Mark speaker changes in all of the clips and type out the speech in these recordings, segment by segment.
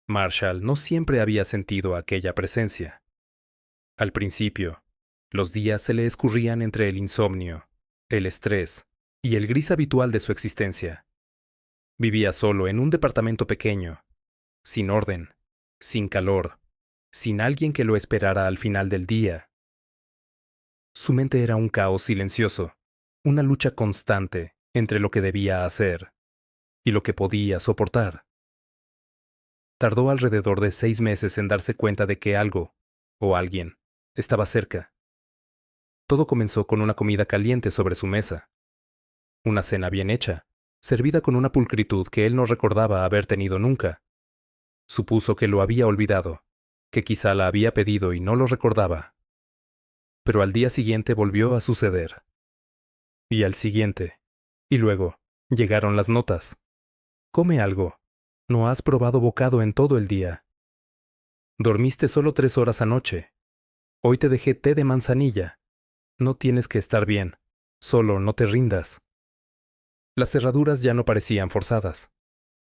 Speaker 1: Marshall no siempre había sentido aquella presencia. Al principio, los días se le escurrían entre el insomnio, el estrés y el gris habitual de su existencia. Vivía solo en un departamento pequeño, sin orden, sin calor, sin alguien que lo esperara al final del día. Su mente era un caos silencioso, una lucha constante entre lo que debía hacer y lo que podía soportar. Tardó alrededor de 6 meses en darse cuenta de que algo, o alguien, estaba cerca. Todo comenzó con una comida caliente sobre su mesa. Una cena bien hecha, servida con una pulcritud que él no recordaba haber tenido nunca. Supuso que lo había olvidado, que quizá la había pedido y no lo recordaba. Pero al día siguiente volvió a suceder. Y al siguiente. Y luego, llegaron las notas. Come algo. No has probado bocado en todo el día. Dormiste solo 3 horas anoche. Hoy te dejé té de manzanilla. No tienes que estar bien. Solo no te rindas. Las cerraduras ya no parecían forzadas.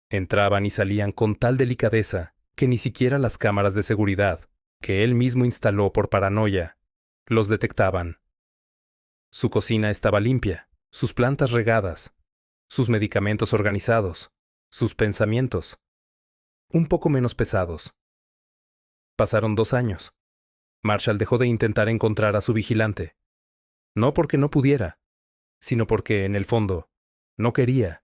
Speaker 1: Entraban y salían con tal delicadeza que ni siquiera las cámaras de seguridad, que él mismo instaló por paranoia, los detectaban. Su cocina estaba limpia, sus plantas regadas, sus medicamentos organizados, sus pensamientos, un poco menos pesados. Pasaron 2 años. Marshall dejó de intentar encontrar a su vigilante. No porque no pudiera, sino porque, en el fondo, no quería.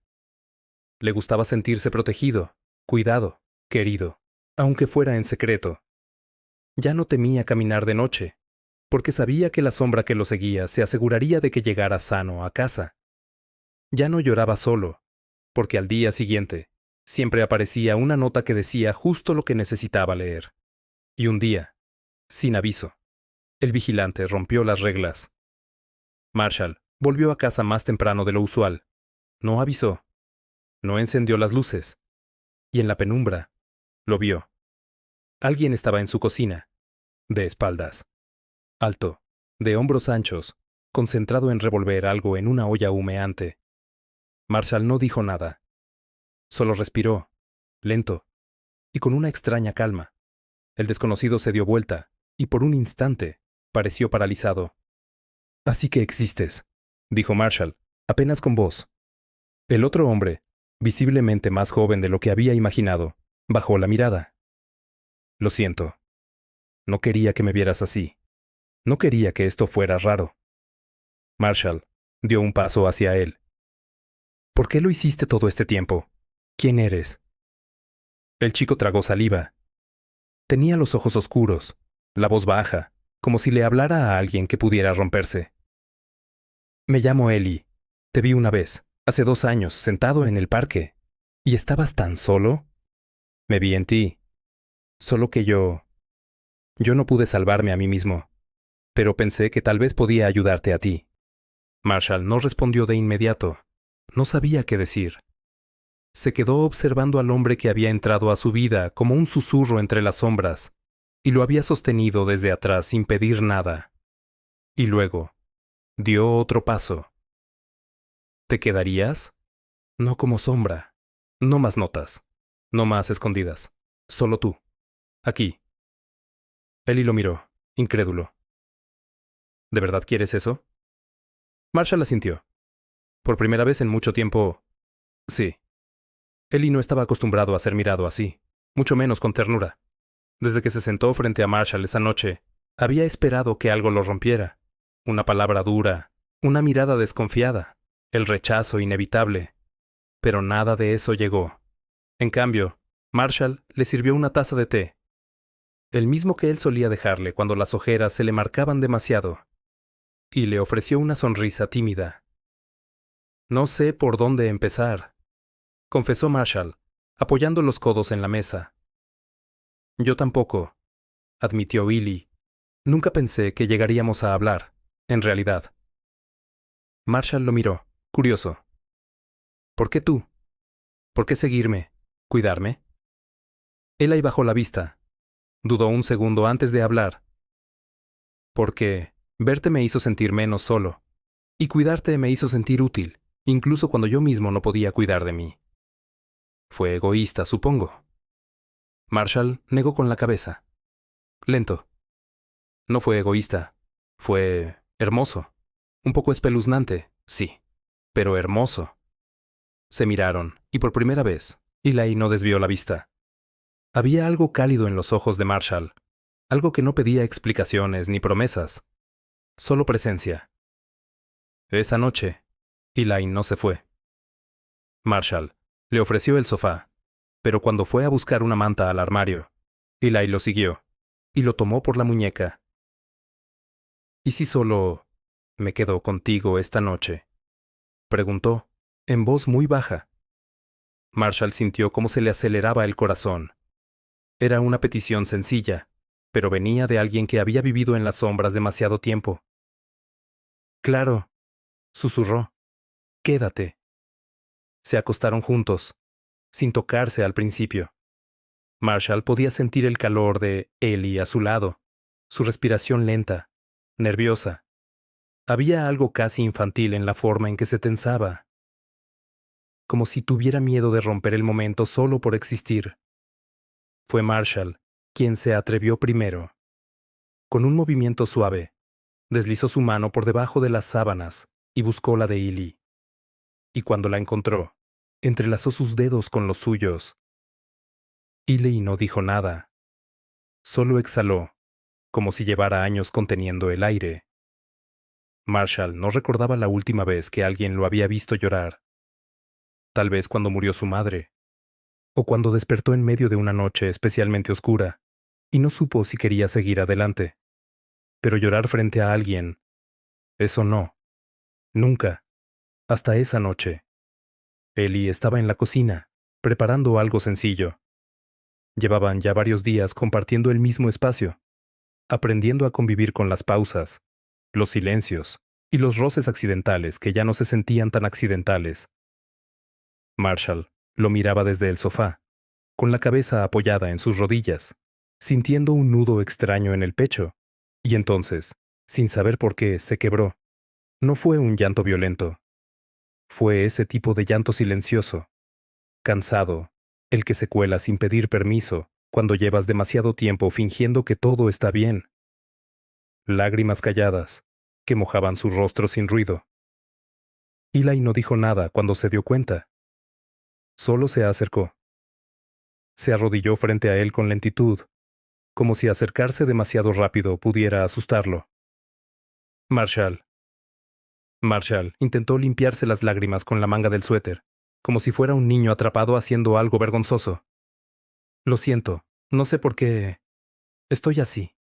Speaker 1: Le gustaba sentirse protegido, cuidado, querido, aunque fuera en secreto. Ya no temía caminar de noche, porque sabía que la sombra que lo seguía se aseguraría de que llegara sano a casa. Ya no lloraba solo, porque al día siguiente siempre aparecía una nota que decía justo lo que necesitaba leer. Y un día, sin aviso, el vigilante rompió las reglas. Marshall volvió a casa más temprano de lo usual. No avisó. No encendió las luces. Y en la penumbra, lo vio. Alguien estaba en su cocina, de espaldas, alto, de hombros anchos, concentrado en revolver algo en una olla humeante. Marshall no dijo nada. Solo respiró, lento, y con una extraña calma. El desconocido se dio vuelta, y por un instante, pareció paralizado. «Así que existes», dijo Marshall, apenas con voz. El otro hombre, visiblemente más joven de lo que había imaginado, bajó la mirada. «Lo siento. No quería que me vieras así. No quería que esto fuera raro». Marshall dio un paso hacia él. «¿Por qué lo hiciste todo este tiempo? ¿Quién eres?» El chico tragó saliva. Tenía los ojos oscuros, la voz baja, como si le hablara a alguien que pudiera romperse. «Me llamo Eli. Te vi una vez, hace 2 años, sentado en el parque. ¿Y estabas tan solo?» «Me vi en ti. Solo que yo no pude salvarme a mí mismo, pero pensé que tal vez podía ayudarte a ti». Marshall no respondió de inmediato. No sabía qué decir. Se quedó observando al hombre que había entrado a su vida como un susurro entre las sombras, y lo había sostenido desde atrás sin pedir nada. Y luego, dio otro paso. «¿Te quedarías?» «No como sombra. No más notas. No más escondidas. Solo tú. Aquí». Eli lo miró, incrédulo. «¿De verdad quieres eso?» Marshall asintió. Por primera vez en mucho tiempo, sí. Eli no estaba acostumbrado a ser mirado así, mucho menos con ternura. Desde que se sentó frente a Marshall esa noche, había esperado que algo lo rompiera. Una palabra dura, una mirada desconfiada, el rechazo inevitable. Pero nada de eso llegó. En cambio, Marshall le sirvió una taza de té, el mismo que él solía dejarle cuando las ojeras se le marcaban demasiado, y le ofreció una sonrisa tímida. «No sé por dónde empezar», confesó Marshall, apoyando los codos en la mesa. «Yo tampoco», admitió Eli. «Nunca pensé que llegaríamos a hablar, en realidad». Marshall lo miró, curioso. «¿Por qué tú? ¿Por qué seguirme? ¿Cuidarme?» Eli bajó la vista. Dudó un segundo antes de hablar. «Porque verte me hizo sentir menos solo, y cuidarte me hizo sentir útil, incluso cuando yo mismo no podía cuidar de mí. Fue egoísta, supongo». Marshall negó con la cabeza. Lento. No fue egoísta. Fue hermoso. Un poco espeluznante, sí, pero hermoso. Se miraron, y por primera vez, Eli no desvió la vista. Había algo cálido en los ojos de Marshall, algo que no pedía explicaciones ni promesas, solo presencia. Esa noche, Eli no se fue. Marshall le ofreció el sofá, pero cuando fue a buscar una manta al armario, Eli lo siguió y lo tomó por la muñeca. ¿Y si solo me quedo contigo esta noche?, preguntó, en voz muy baja. Marshall sintió cómo se le aceleraba el corazón. Era una petición sencilla, pero venía de alguien que había vivido en las sombras demasiado tiempo. Claro, susurró. Quédate. Se acostaron juntos, sin tocarse al principio. Marshall podía sentir el calor de Ellie a su lado, su respiración lenta, nerviosa. Había algo casi infantil en la forma en que se tensaba, como si tuviera miedo de romper el momento solo por existir. Fue Marshall quien se atrevió primero. Con un movimiento suave, deslizó su mano por debajo de las sábanas y buscó la de Ellie. Y cuando la encontró, entrelazó sus dedos con los suyos. Ellie no dijo nada. Solo exhaló, como si llevara años conteniendo el aire. Marshall no recordaba la última vez que alguien lo había visto llorar. Tal vez cuando murió su madre, o cuando despertó en medio de una noche especialmente oscura, y no supo si quería seguir adelante. Pero llorar frente a alguien, eso no. Nunca. Hasta esa noche. Ellie estaba en la cocina, preparando algo sencillo. Llevaban ya varios días compartiendo el mismo espacio, aprendiendo a convivir con las pausas, los silencios y los roces accidentales que ya no se sentían tan accidentales. Marshall lo miraba desde el sofá, con la cabeza apoyada en sus rodillas, sintiendo un nudo extraño en el pecho, y entonces, sin saber por qué, se quebró. No fue un llanto violento. Fue ese tipo de llanto silencioso, cansado, el que se cuela sin pedir permiso cuando llevas demasiado tiempo fingiendo que todo está bien. Lágrimas calladas, que mojaban su rostro sin ruido. Eli no dijo nada cuando se dio cuenta. Solo se acercó. Se arrodilló frente a él con lentitud, como si acercarse demasiado rápido pudiera asustarlo. Marshall. Marshall intentó limpiarse las lágrimas con la manga del suéter, como si fuera un niño atrapado haciendo algo vergonzoso. Lo siento, no sé por qué. Estoy así.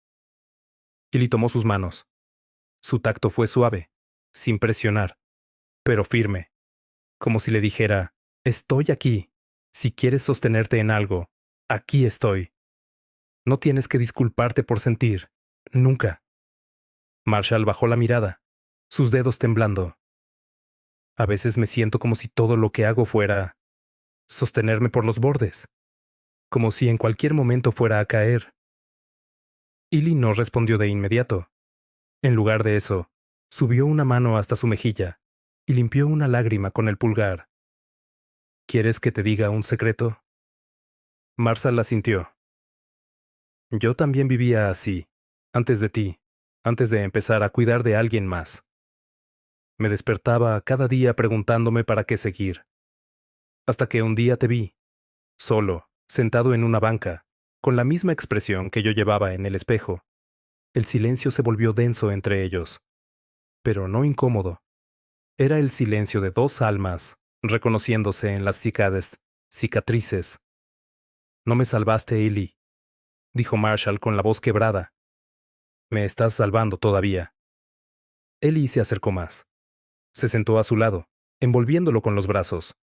Speaker 1: Eli tomó sus manos. Su tacto fue suave, sin presionar, pero firme, como si le dijera, estoy aquí. Si quieres sostenerte en algo, aquí estoy. No tienes que disculparte por sentir. Nunca. Marshall bajó la mirada, sus dedos temblando. A veces me siento como si todo lo que hago fuera sostenerme por los bordes, como si en cualquier momento fuera a caer. Eli no respondió de inmediato. En lugar de eso, subió una mano hasta su mejilla y limpió una lágrima con el pulgar. ¿Quieres que te diga un secreto? Marshall asintió. Yo también vivía así, antes de ti, antes de empezar a cuidar de alguien más. Me despertaba cada día preguntándome para qué seguir. Hasta que un día te vi, solo, sentado en una banca, con la misma expresión que yo llevaba en el espejo. El silencio se volvió denso entre ellos, pero no incómodo. Era el silencio de dos almas, reconociéndose en las cicatrices. No me salvaste, Ellie, dijo Marshall con la voz quebrada. Me estás salvando todavía. Ellie se acercó más. Se sentó a su lado, envolviéndolo con los brazos.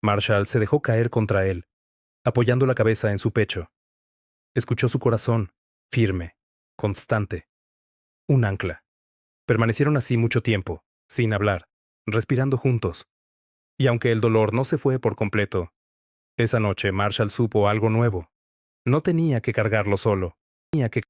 Speaker 1: Marshall se dejó caer contra él, apoyando la cabeza en su pecho. Escuchó su corazón, firme, constante. Un ancla. Permanecieron así mucho tiempo, sin hablar, respirando juntos. Y aunque el dolor no se fue por completo, esa noche Marshall supo algo nuevo. No tenía que cargarlo solo. Tenía que